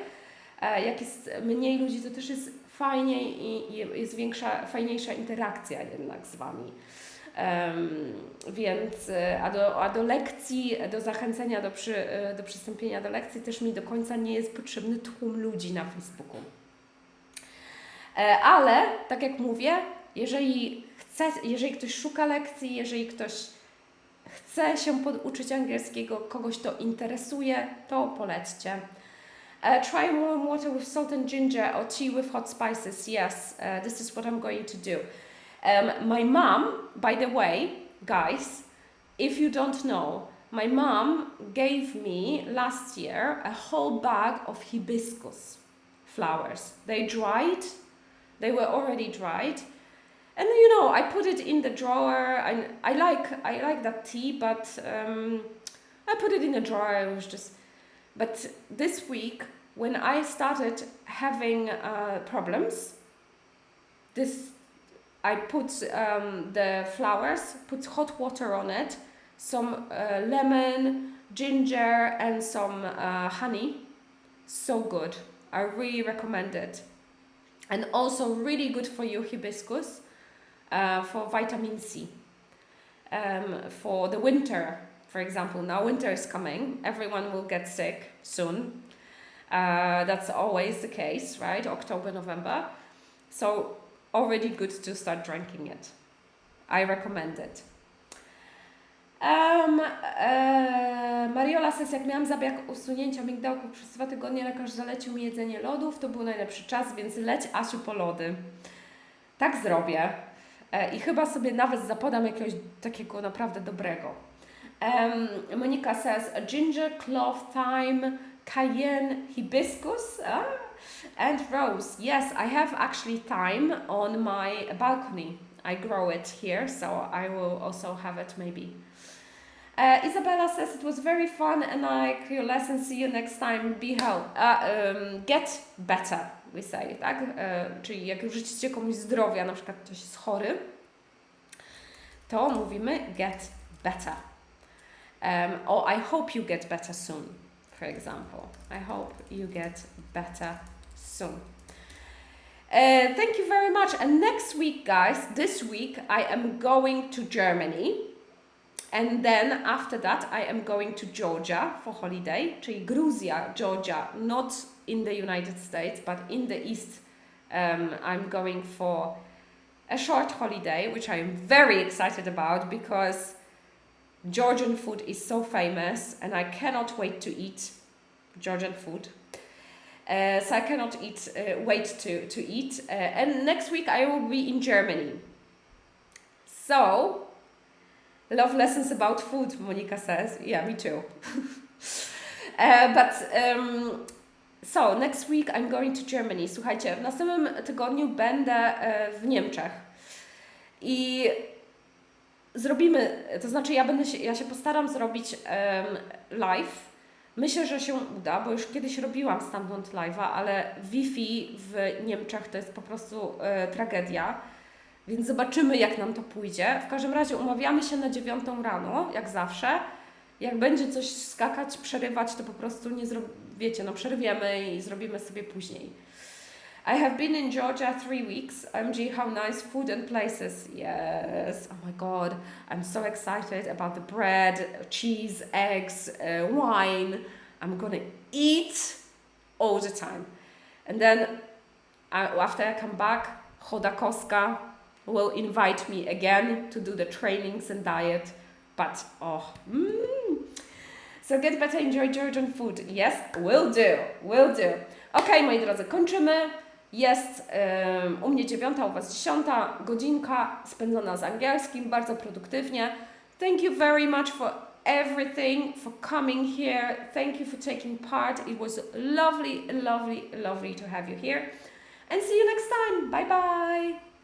Jak jest mniej ludzi, to też jest fajniej i jest fajniejsza interakcja jednak z Wami. Więc, a do lekcji, do zachęcenia, do przystąpienia do lekcji też mi do końca nie jest potrzebny tłum ludzi na Facebooku. Ale, tak jak mówię, jeżeli ktoś szuka lekcji, jeżeli ktoś chce się poduczyć angielskiego, kogoś to interesuje, to polećcie. Try warm water with salt and ginger or tea with hot spices. Yes, this is what I'm going to do. My mom, by the way, guys, if you don't know, my mom gave me last year a whole bag of hibiscus flowers. They were already dried. And I put it in the drawer. I like that tea, but I put it in the drawer. It was just. But this week, when I started having problems, I put the flowers, put hot water on it, some lemon, ginger, and some honey. So good. I really recommend it. And also really good for your hibiscus, for vitamin C. For the winter, for example, now winter is coming, everyone will get sick soon. That's always the case, right? October, November. So already good to start drinking it. I recommend it. Mariola says, jak miałam zabieg usunięcia migdałków przez 2 tygodnie, lekarz zalecił mi jedzenie lodów, to był najlepszy czas, więc leć Asiu po lody. Tak zrobię. I chyba sobie nawet zapodam jakiegoś takiego naprawdę dobrego. Monika says, ginger, clove, thyme, cayenne, hibiscus, and rose. Yes, I have actually thyme on my balcony. I grow it here, so I will also have it maybe. Isabella says, it was very fun and I like your lesson. See you next time. Be healthy. Get better, we say, tak? Czyli jak życzycie komuś zdrowia, na przykład ktoś jest chory, to mówimy get better. Or I hope you get better soon, for example. I hope you get better soon. Thank you very much. And next week, guys, this week I am going to Germany. And then after that I am going to Georgia for holiday. Czyli Gruzja, Georgia, not in the United States, but in the East. I'm going for a short holiday, which I am very excited about because Georgian food is so famous and I cannot wait to eat Georgian food. So I cannot wait to eat. And next week I will be in Germany. So, love lessons about food, Monica says. Yeah, me too. So, next week I'm going to Germany. Słuchajcie, w następnym tygodniu będę w Niemczech. I zrobimy, to znaczy ja się postaram zrobić live. Myślę, że się uda, bo już kiedyś robiłam stamtąd live'a, ale Wi-Fi w Niemczech to jest po prostu tragedia, więc zobaczymy, jak nam to pójdzie. W każdym razie umawiamy się na 9 rano, jak zawsze. Jak będzie coś skakać, przerywać, to po prostu przerwiemy i zrobimy sobie później. I have been in Georgia 3 weeks. OMG, how nice food and places. Yes, oh my God, I'm so excited about the bread, cheese, eggs, wine. I'm gonna eat all the time. And then after I come back, Chodakowska will invite me again to do the trainings and diet. But, So get better, enjoy Georgian food. Yes, will do. Okay, moi drodzy, kończymy. Jest u mnie 9, u Was 10, godzinka spędzona z angielskim, bardzo produktywnie. Thank you very much for everything, for coming here. Thank you for taking part. It was lovely to have you here. And see you next time. Bye bye.